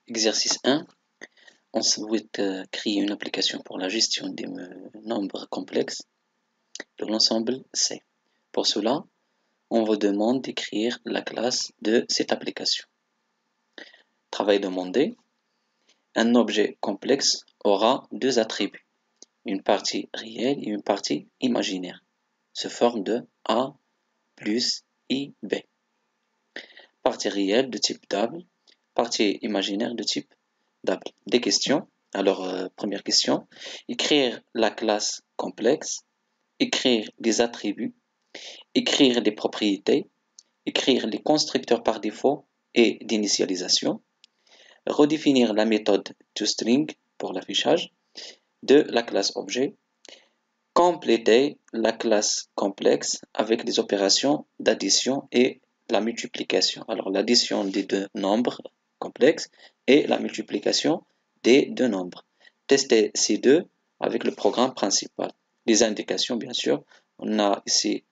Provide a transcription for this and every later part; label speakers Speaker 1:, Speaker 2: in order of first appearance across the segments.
Speaker 1: Exercice 1. On souhaite créer une application pour la gestion des nombres complexes de l'ensemble C. Pour cela, on vous demande d'écrire la classe de cette application. Travail demandé. Un objet complexe aura deux attributs, une partie réelle et une partie imaginaire, sous forme de A plus IB. Partie réelle de type double, partie imaginaire de type double. Des questions. Alors, première question, écrire la classe complexe, écrire les attributs, écrire les propriétés, écrire les constructeurs par défaut et d'initialisation, redéfinir la méthode toString pour l'affichage de la classe objet, compléter la classe complexe avec des opérations d'addition et la multiplication. Alors, l'addition des deux nombres complexes et la multiplication des deux nombres. Tester ces deux avec le programme principal. Les indications, bien sûr. On a ici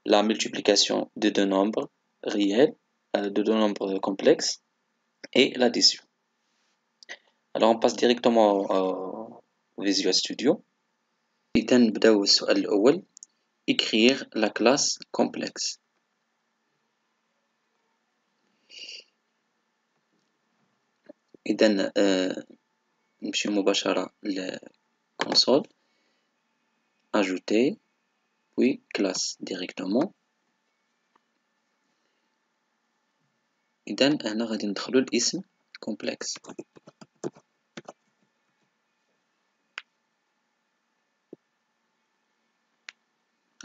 Speaker 1: la multiplication de deux nombres réels, de deux nombres complexes et l'addition. Alors, on passe directement au Visual Studio. إذا نبداو السؤال الأول écrire la classe complexe. إذا نمشي مباشرة للكونسول ajouter puis classe directement. إذا هنا غادي ندخلو الاسم complexe.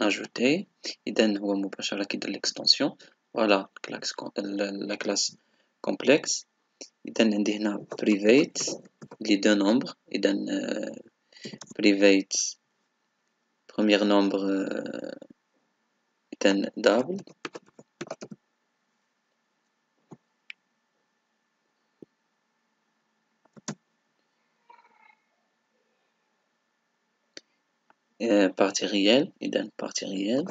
Speaker 1: ajouter إذا هو مباشرة كيدير l'extension. voilà la classe complexe. إذا عندي هنا private les deux nombres. إذا private premier nombre إذا double partie réelle. إذا partie réelle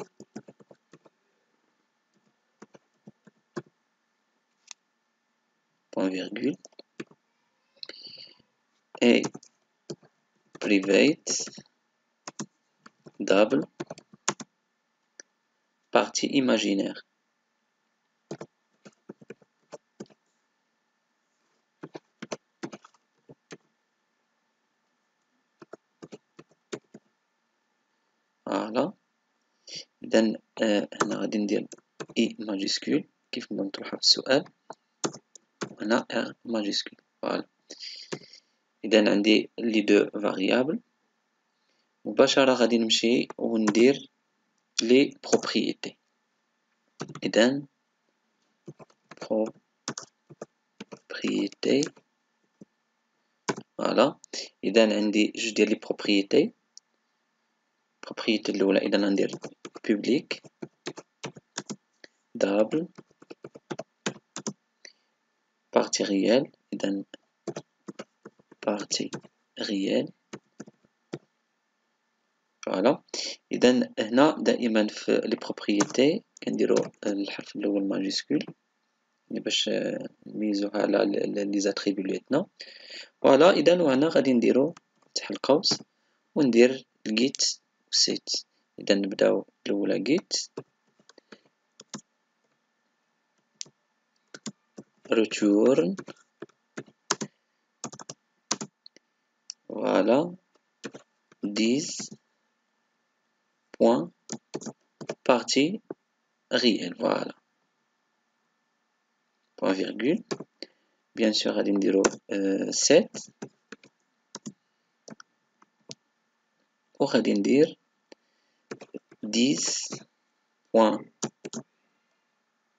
Speaker 1: point virgule et private double partie imaginaire. Voilà. إذا هنا غادي ندير I majuscule كيف ما مطروحة في السؤال، هنا R majuscule. voilà. إذا عندي لي دو فاريابل. مباشرة غادي نمشي وندير لي بروبريتي. إذا بروبريتي فوالا. إذا عندي جوج ديال لي بروبريتي. البروبريتي الأولى إذا غندير public double partie réelle. إذا partie réelle فوالا. إذا هنا دائما في لي بروبريتي كنديرو الحرف الأول ماجيسكول باش نميزوها على لي زاتريبيو لي عندنا. فوالا. إذا وهنا غادي نديرو فتح القوس وندير جيت وسيت. إذا نبداو الأولى جيت return voilà this point partie réelle. voilà point virgule. bien sûr غادي نديرو 7 وغادي ندير 10 point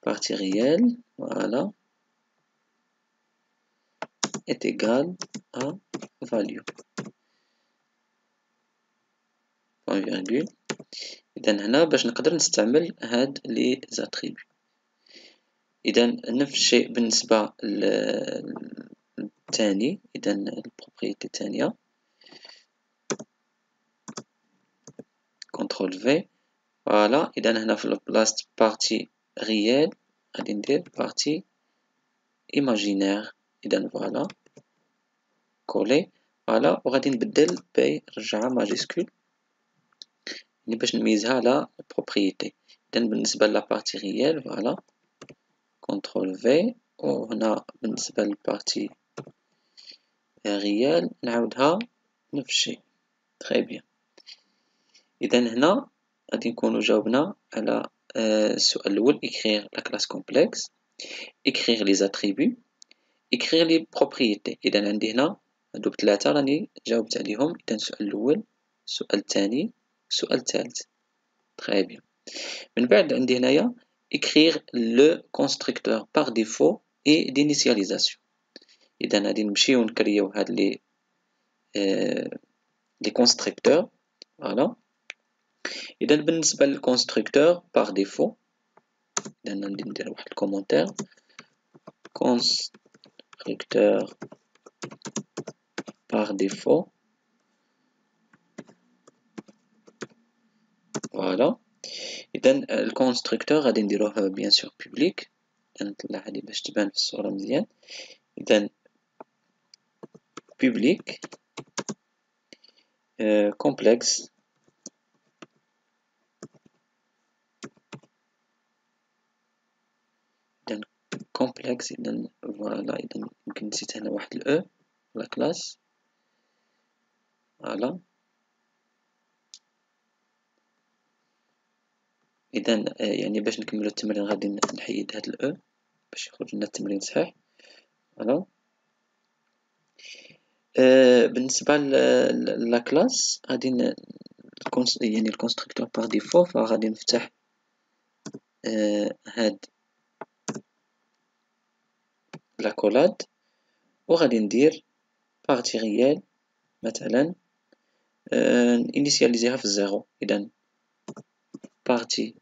Speaker 1: partie réelle voilà est égal à value point virgule. إذا هنا باش نقدر نستعمل هاد لي زاتريبيو. إذا نفس الشيء بالنسبة للثاني. إذا البروبريتي الثانية كنترول في فوالا. إذا هنا في البلاصة بارتي ريال غادي ندير بارتي imaginaire. إذا voilà coller voilà وغادي نبدل ب رجعها ماجيسكول اللي باش نميزها على propriété. إذا بالنسبة لا partie réelle voilà contrôle V وهنا بالنسبة للبارتي réelle نعاودها نفس الشيء. très bien. إذا هنا غادي نكونو جاوبنا على السؤال الأول écrire la classe complexe, écrire les attributs, écrire les propriétés. إذا عندي هنا هادو بثلاثة راني جاوبت عليهم. إذا السؤال الأول السؤال الثاني السؤال الثالث. très bien. من بعد عندي هنايا écrire le constructeur par défaut et d'initialisation. إذا غادي نمشيو نكريو هاد لي constructeurs voilà. إذا بالنسبة للconstructeur par défaut إذا غادي ندير واحد الكومونتير constructeur par défaut voilà. إذا الكونستركتور غادي نديروه بيان سور بوبليك نطلع هادي باش تبان في الصورة مزيان. إذا بوبليك كومبلكس إذا كومبلكس إذا فوالا. إذا يمكن نسيت هنا واحد الأو لا كلاس فوالا. إذا يعني باش نكملو التمرين غادي نحيد هاد الأو باش يخرج لنا التمرين صحيح فوالا. بالنسبة لا كلاس غادي يعني الكونستركتور باغ ديفو فغادي نفتح هاد لاكولاد وغادي ندير بارتي ريال مثلا انيسياليزيها في الزيرو. إذا بارتي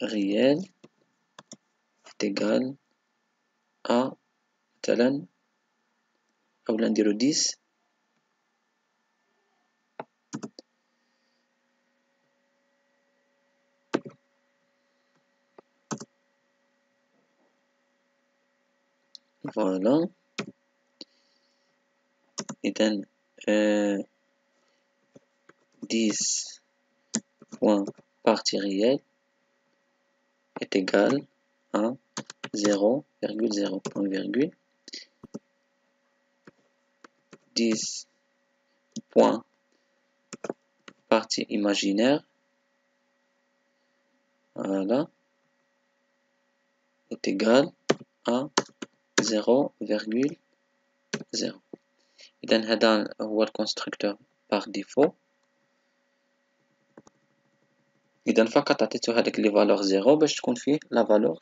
Speaker 1: réel est égal à مثلا أولا نديرو 10 فوالا. إذا 10 point partie réelle est égal à 0,0 point virgule 10 point partie imaginaire voilà est égal à 0,0. إذا هذا هو الكونستركتور باغ ديفو. إذا فقط عطيتو هذاك لي فالور زيرو باش تكون فيه لا فالور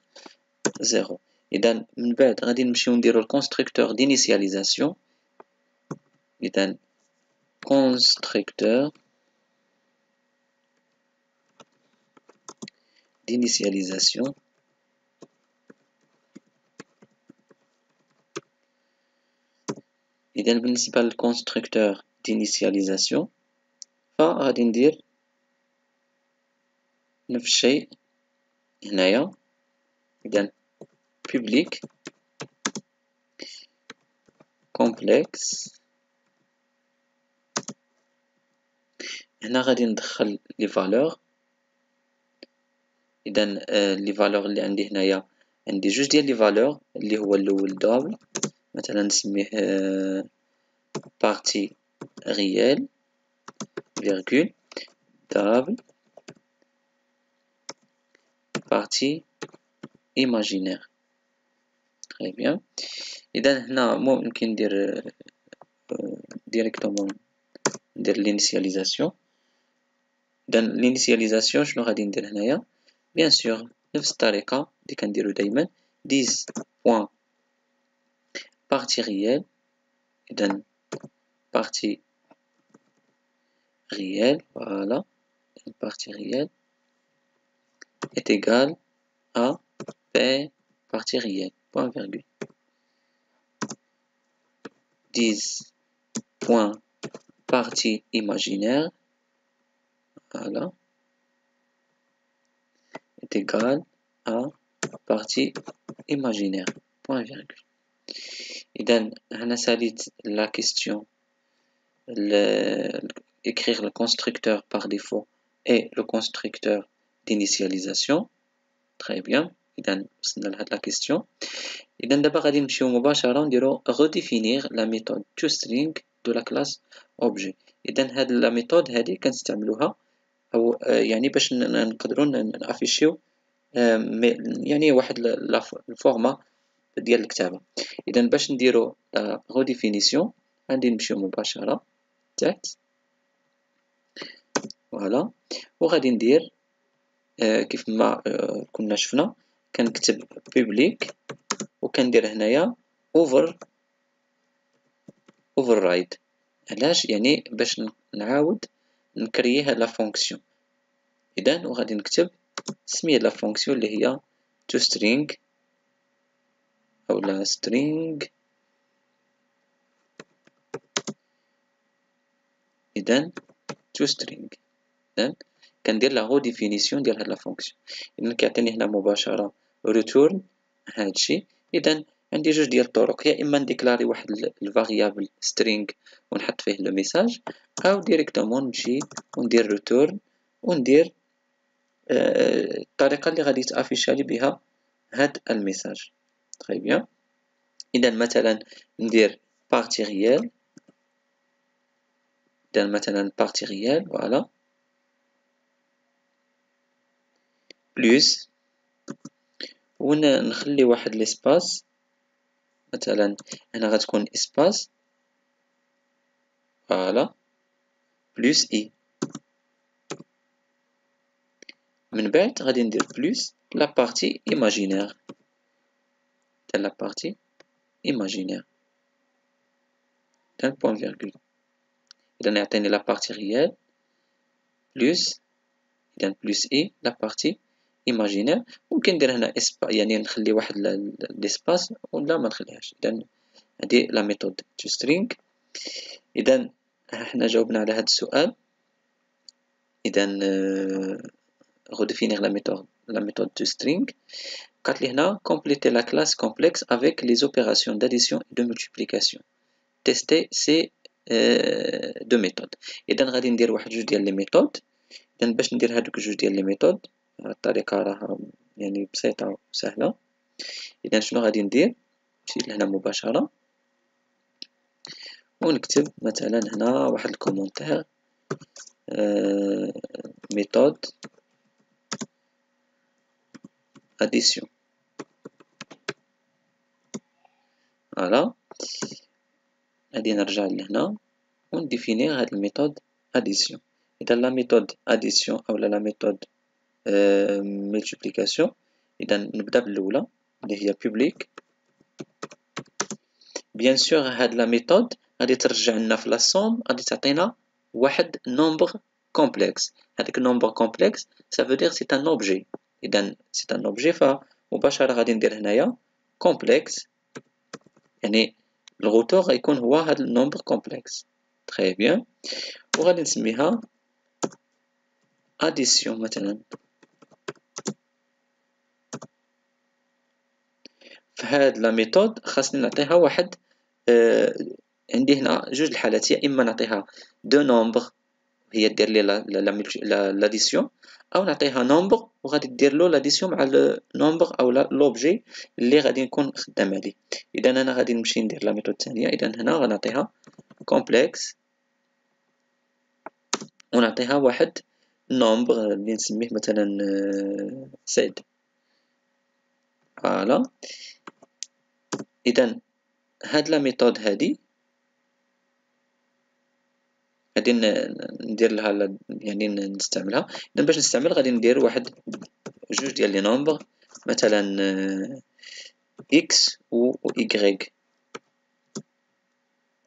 Speaker 1: زيرو. إذا من بعد غادي نمشيو نديرو الكونستركتور دينيسياليزاسيون. إذا constructeur d'initialisation إذا بالنسبة للconstructeur d'initialisation فغادي ندير نفس الشيء هنايا. إذا public complex هنا غادي ندخل لي فالور. إذا لي فالور اللي عندي هنايا عندي جوج ديال لي فالور اللي هو الأول دابل مثلا نسميه بارتي ريال فيرغول دابل بارتي imaginaire. très bien. إذا هنا ممكن ندير ديريكتومون ندير l'initialisation. إذا l'initialisation شنو غادي ندير هنايا بيان سور نفس الطريقة اللي كنديرو دايما 10 point partie réelle. إذا partie réelle voilà partie réelle est égal à P partie réelle point virgule 10 point partie imaginaire voilà, est égal à partie imaginaire, point virgule. إذا هنا ساليت la question écrire le constructeur par défaut et le constructeur d'initialisation. Très bien. إذا وصلنا لهاد la question. إذا دابا غادي نمشيو مباشرة نديرو redéfinir la méthode toString de la classe objet. إذا هاد la méthode هادي كنستعملوها أو يعني باش نقدرو نافيشيو يعني واحد الفورما ديال الكتابة. إذا باش نديرو redéfinition غادي نمشيو مباشرة تحت فوالا وغادي ندير كيف ما كنا شفنا كنكتب public وكندير هنايا override. علاش؟ يعني باش نعاود نكريي هاد لا فونكسيون. اذا وغادي نكتب سميه لا فونكسيون اللي هي toString او لا string. اذا toString اذا كندير لا redéfinition ديال هاد لا فونكسيون. اذا كيعطيني هنا مباشره return هادشي. اذا عندي جوج ديال الطرق، يا اما نديكلاري واحد الفاريابل string ونحط فيه لو ميساج او ديريكتومون نمشي وندير return وندير الطريقه اللي غادي تافيشا لي بها هاد الميساج. تري بيان. اذا مثلا ندير بارتي ريال. اذا مثلا بارتي ريال فوالا بلس ونخلي واحد ليسباس مثلا هنا غتكون اسباس فوالا بلس اي. من بعد غادي ندير بلس لا بارتي ايماجينير تاع لا بارتي ايماجينير تاع بوين فيرغول. اذا يعطيني لا بارتي ريال بلس اذا بلس اي لا بارتي ايماجينير. ممكن ندير هنا يعني نخلي واحد ليسباس ولا ما نخليهاش. اذا هذه لا ميثود toString. اذا حنا جاوبنا على هذا السؤال. اذا redéfinir la méthode toString. قالت لي هنا compléter la classe complexe avec les opérations d'addition et de multiplication. tester ces deux méthodes. اذا غادي ندير واحد جوج ديال لي ميثود. اذا باش ندير هادوك جوج ديال لي ميثود الطريقه راها يعني بسيطه وسهله. اذا شنو غادي ندير؟ نمشي لهنا مباشره ونكتب مثلا هنا واحد الكومونتير méthode addition. فوالا غادي نرجع لهنا ونديفينير هاد الميثود addition. اذا لا ميثود addition او لا ميثود multiplication. اذا نبدا بالاولى اللي هي public. بيان سور هاد لا ميثود غادي ترجع لنا في لا سوم غادي تعطينا واحد نومبر كومبلكس. هذاك النومبر كومبلكس ça veut dire c'est un objet. اذا c'est un objet فمباشره غادي ندير هنايا كومبلكس يعني الغوتور غيكون هو هاد النومبر كومبلكس. تري بيان. وغادي نسميها addition مثلا. فهاد لا ميثود خاصني نعطيها واحد عندي هنا جوج الحالات، يا اما نعطيها دو نومبر هي دير لي لاديسيون او نعطيها نومبر وغادي دير له لاديسيون مع النومبر او لوبجي اللي غادي نكون خدام عليه. اذا انا غادي نمشي ندير لا ميثود الثانيه. اذا هنا غنعطيها كومبلكس ونعطيها واحد نومبر اللي نسميه مثلا زد. فوالا اذا هاد لا ميثود هادي غادي ندير لها يعني نستعملها. اذا باش نستعمل غادي ندير واحد جوج ديال لي نومبر مثلا x و y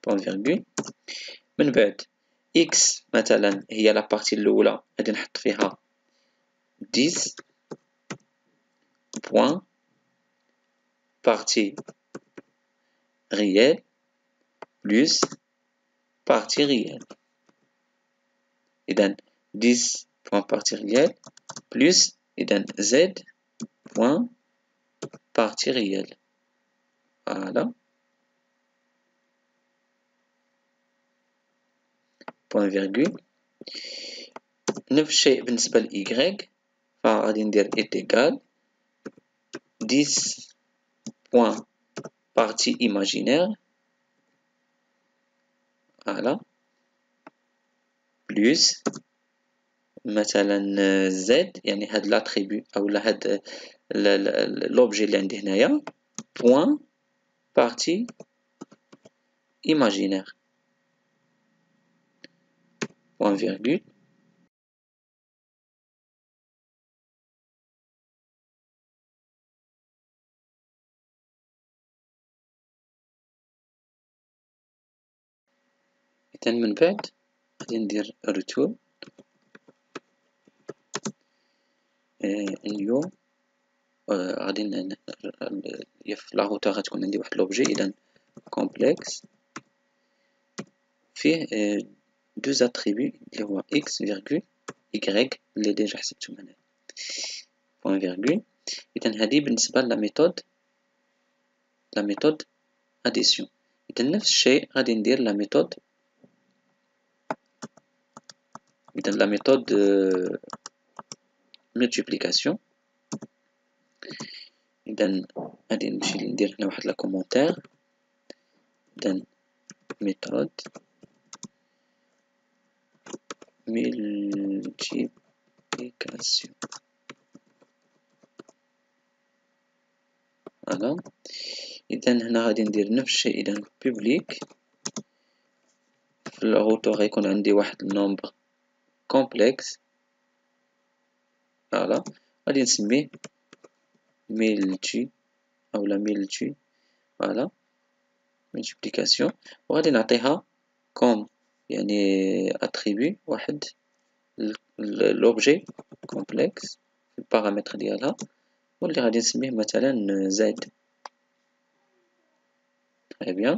Speaker 1: بوين فيرغول. من بعد x مثلا هي لا بارتي الاولى غادي نحط فيها 10 بوين بارتي ريال بلس بارتي ريال. اذا 10 point partie réelle plus إذن Z point partie réelle. Voilà. Point virgule. نفس الشيء بالنسبة ل Y فغادي ندير est égal 10 point partie imaginaire. Voilà. Plus مثلا Z يعني هاد l'attribut أو هاد l'objet اللي عندي هنايا point partie imaginaire. Point virgule. إذن من بعد غادي ندير retour new غادي في لاغوتور غتكون عندي واحد لوبجي إذن complexe فيه دوز اتريبيو اللي هو x فيرغول y اللي ديجا حسبتهم هنا بوين فيرغول. إذن هادي بالنسبة لا ميثود اديسيون. إذن نفس الشيء غادي ندير لا ميثود multiplication. إذن غادي نمشي ندير هنا واحد لا كومونتير. إذن ميثود multiplication. فوالا. إذن هنا غادي ندير نفس الشيء. إذن public في الغوتو غيكون عندي واحد النومبر كومبلكس. فوالا غادي نسميه ميلتي أولا ميلتي. فوالا multiplication وغادي نعطيها كوم يعني اتريبي واحد لوبجي كومبلكس في البارامتر ديالها واللي غادي نسميه مثلا زد. تري بيان.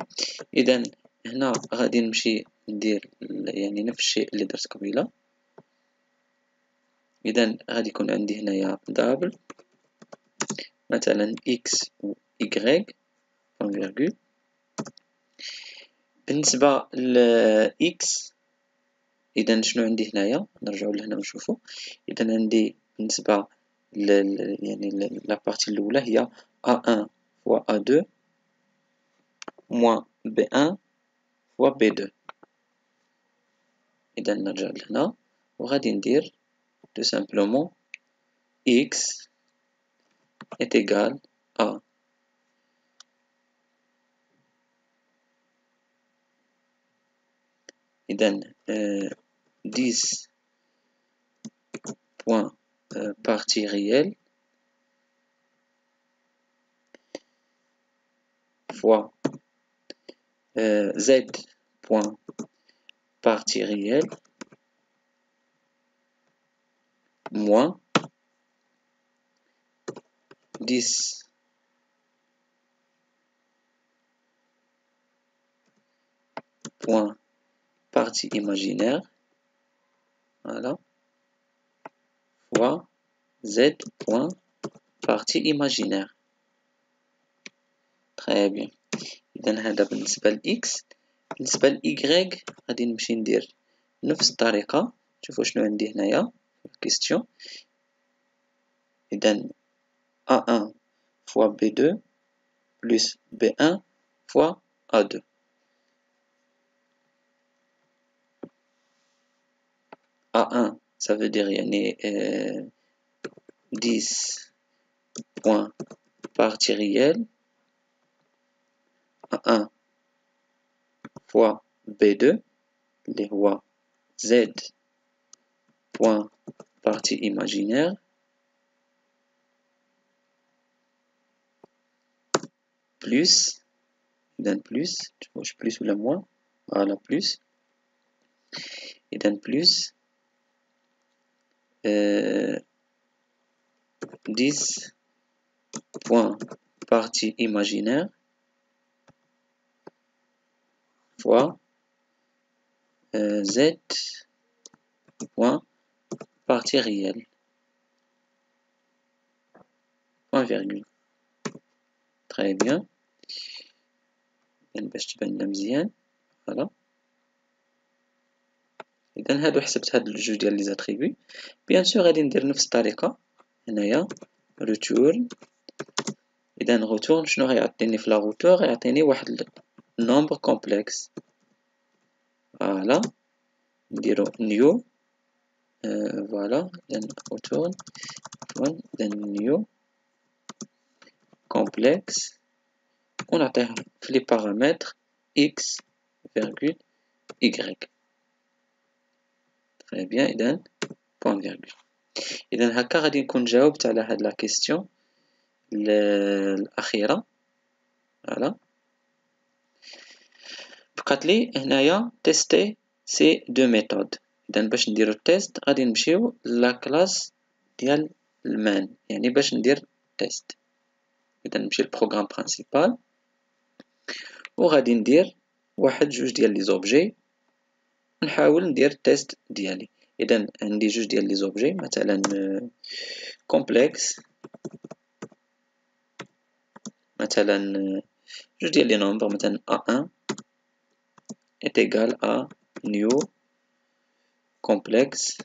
Speaker 1: إذن هنا غادي نمشي ندير يعني نفس الشيء اللي درت قبيله. إذن غادي يكون عندي هنايا دابل مثلا x و y بوين فيرغول. بالنسبة ل x إذن شنو عندي هنايا نرجعو لهنا ونشوفو. إذن عندي بالنسبة يعني لابارتي الأولى هي A1 fois A2 moins B1 fois B2. إذا نرجع لهنا وغادي ندير tout simplement x est égal à إذا 10 point partie réelle fois z point partie réelle moins 10 point partie imaginaire. Voilà. Fois z point partie imaginaire. Très bien. إذن هذا بالنسبة ل x. بالنسبة ل y غادي نمشي ندير نفس الطريقة. شوفوا شنو عندي هنايا في الكيستيون. إذن A1 fois B2 plus B1 fois A2. A1 ça veut dire يعني 10 point partie réelle A1 fois B2 اللي هو Z point partie imaginaire plus إذن plus واش plus ولا moins. voilà plus إذن plus 10 point partie imaginaire fois z point partie réelle. Point virgule. Très bien. باش تبان لنا مزيان. فوالا. إذا هادو حسبت هاد الجوج ديال لي زاتريبي. بيان سور غادي ندير نفس الطريقة هنايا ريتورن. إذا غوتورن شنو غيعطيني في لا غوتور؟ غيعطيني واحد نومبر كومبلكس. فوالا نديرو نيو. فوالا إذا غوتورن إذا نيو كومبلكس ونعطيه في لي بارامتر x فيرغول y. تري بيان. إذا بوان فيرغول. إذا هكا غادي نكون جاوبت على هاد لا كيستيون الأخيرة. فوالا بقات لي هنايا تيستي سي دو ميثود. إذا باش نديرو التيست غادي نمشيو لا كلاس ديال المان، يعني باش ندير تيست. إذا نمشي للبروغرام برينسيبال وغادي ندير واحد جوج ديال لي زوبجي ونحاول ندير التيست ديالي. إذا عندي جوج ديال لي زوبجي مثلا كومبلكس، مثلا جوج ديال لي نومبر مثلا A1 est égal à new complexe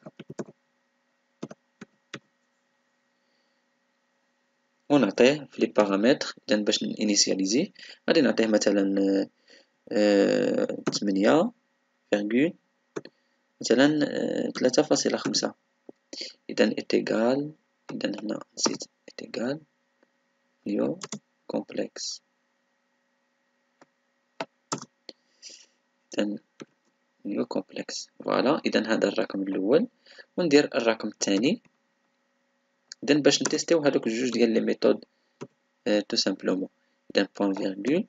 Speaker 1: ونعطيه في لي بارامتر. إذا باش نينيسياليزي غادي نعطيه مثلا 8 فيرغول مثلا 3.5. إذا est égal. إذا هنا نسيت est égal new complexe. إذا new complexe. فوالا. إذا هذا الرقم الأول وندير الرقم الثاني. إذا باش نتيستيو هادوك جوج ديال لي ميثود تو سامبلومون. إذا بوان فيرغول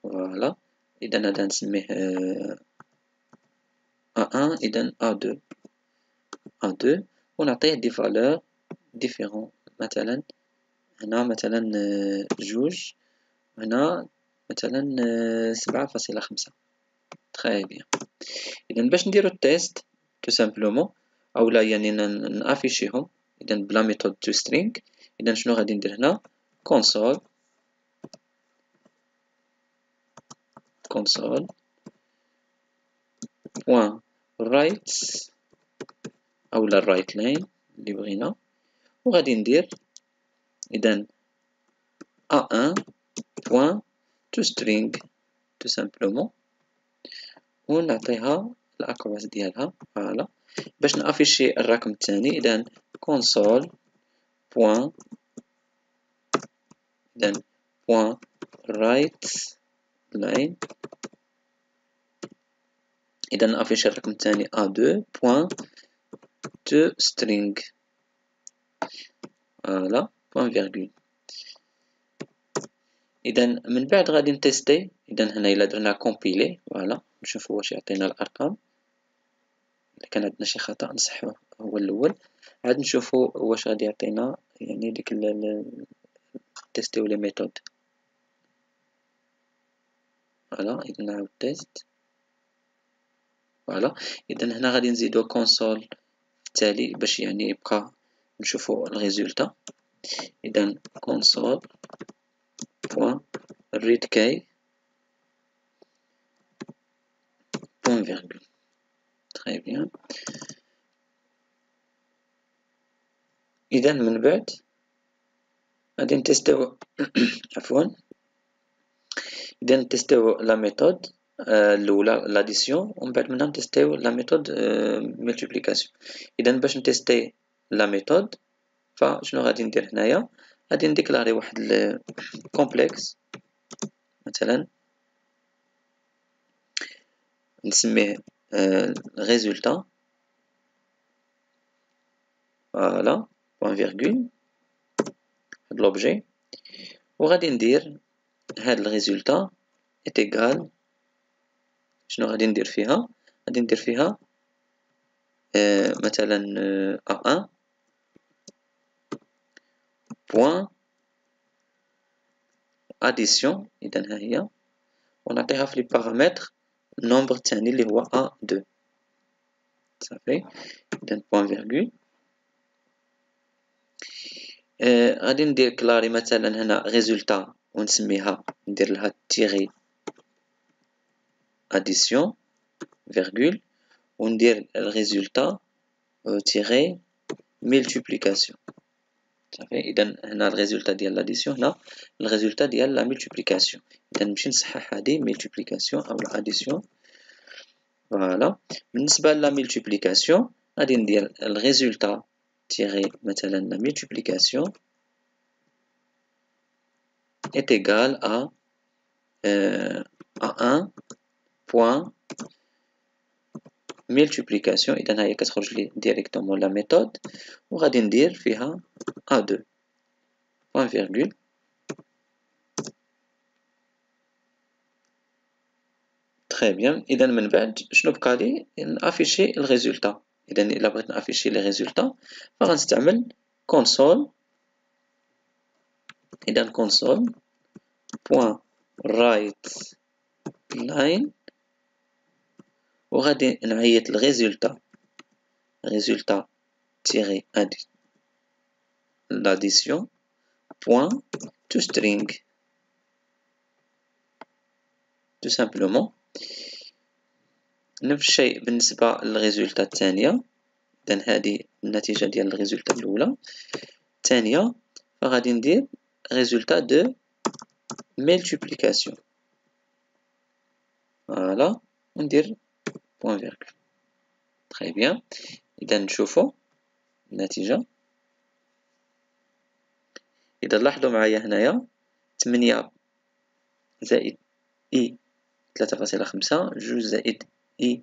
Speaker 1: فوالا. إذا هذا نسميه A1. إذا A2 ونعطيه دي فالور ديفيرون. مثلا هنا مثلا جوج هنا مثلا 7.5. تري بيان. إذا باش نديرو التيست تو سامبلومون أولا يعني نافيشيهم إذا بلا ميثود تو سترينغ. إذا شنو غادي ندير هنا console point write أولا write line اللي بغينا وغادي ندير إذا A1 point to string tout simplement ونعطيها الأكواس ديالها. فوالا باش نافيشي الرقم الثاني. إذا console point إذا point write line. إذا نافيشي الرقم الثاني A2 point to string. فوالا point virgule. إذا من بعد غادي نتيستي. إذا هنا إلا درنا كومبيلي فوالا نشوفو واش يعطينا الأرقام. إلا كان عندنا شي خطأ نصحوه هو الأول عاد نشوفو واش غادي يعطينا يعني ديك تيستيو لي ميثود. فوالا إذا نعاود تيست. فوالا إذا هنا غادي نزيدو كونسول التالي باش يعني يبقى نشوفو الريزولتا. إذا كونسول بوان read key بوان فيرغول. تري بيان. إذا من بعد غادي نتيستيو عفوا. إذا نتيستيو لا ميثود الأولى لاديسيون ومن بعد منها نتيستيو لا ميثود ملتيبليكاسيون. إذا باش نتيستي لا ميثود فشنو غادي ندير هنايا؟ غادي نديكلاري واحد كومبلكس مثلا نسميه ريزولتا. فوالا بوان فيرغول هاد لوبجي وغادي ندير هاد الريزولتا est égal. شنو غادي ندير فيها؟ غادي ندير فيها مثلا A1 بوان اديسيون. إذا ها هي ونعطيها في لي بارامتر النومبر الثاني اللي هو A2 صافي. إذا بوان فيرغول. غادي ندير كلاري مثلا هنا ريزولتا ونسميها ندير لها تيغي اديسيون فيرغول وندير الريزولتا تيغي ملتيبليكاسيون صافي. اذا هنا الريزولتا ديال لاديسيون، هنا الريزولتا ديال لا ملتيبليكاسيون. اذا نمشي نصحح هذه ملتيبليكاسيون او الاديسيون. فوالا. بالنسبه لا ملتيبليكاسيون غادي ندير الريزولتا تيغي مثلا لا ملتيبليكاسيون est égal à 1 point multiplication. إذا هي كتخرج لي ديريكتومون لا ميثود وغادي ندير فيها A2 point virgule. تري بيان. إذا من بعد شنو بقى لي؟ نافيشي الريزولتا. إذا إلا بغيت نافيشي لي ريزولتا فغنستعمل console. إذا console point write line وغادي نعيط الريزولتا تيغي l'addition point to string tout simplement. نفس الشيء بالنسبة للريزولتا الثانية. إذا هذه النتيجة ديال الريزولتا الأولى. الثانية فغادي ندير ريزولتا دو ملتيبليكاسيون. فوالا وندير بوان فيرغول. تري بيان. إذا نشوفو النتيجة. إذا لاحظوا معايا هنايا 8 زائد إي 3.5 جوج زائد إي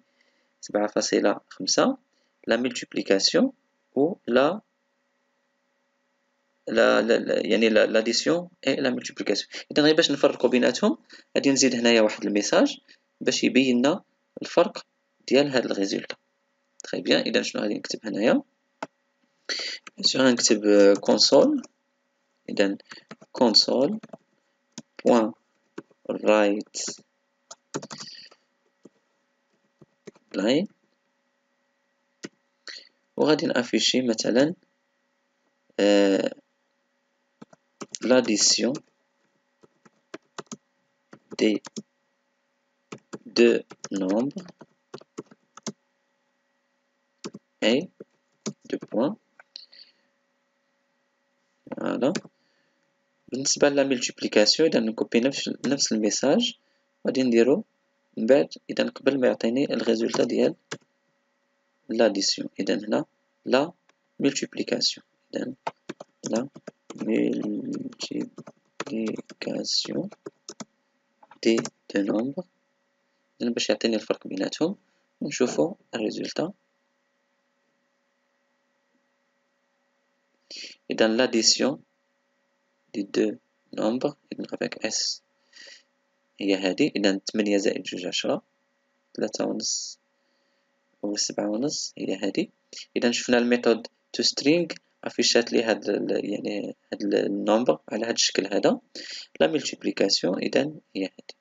Speaker 1: 7.5 لا ملتيبليكاسيون و لا يعني لاديسيون اي لا ملتيبليكاسيون. اذا غير باش نفرقوا بيناتهم غادي نزيد هنايا واحد الميساج باش يبين لنا الفرق ديال هاد الريزولتا. تري بيان. اذا شنو غادي نكتب هنايا؟ غنكتب console. اذا console point write line وغادي نافيشي مثلا l'addition des deux nombres et deux points. فوالا. بالنسبة لا ملتيبليكاسيون إذا نكوبي نفس الميساج غادي نديرو من بعد. إذا قبل ما يعطيني الريزولتا ديال لاديسيون. إذا هنا لا ملتيبليكاسيون. إذا لا multiplication des deux nombres. إذا باش يعطيني الفرق بيناتهم ونشوفو الريزولتا. إذا l'addition des deux nombres avec S هي هذه. إذا 8 زائد 2 10 3.5 و 7.5 هي هذه. إذا شفنا الميثود to string افيشات لي هاد يعني هاد النومبر على هاد الشكل هذا. لا ملتيبليكاسيون إذا هي هذه.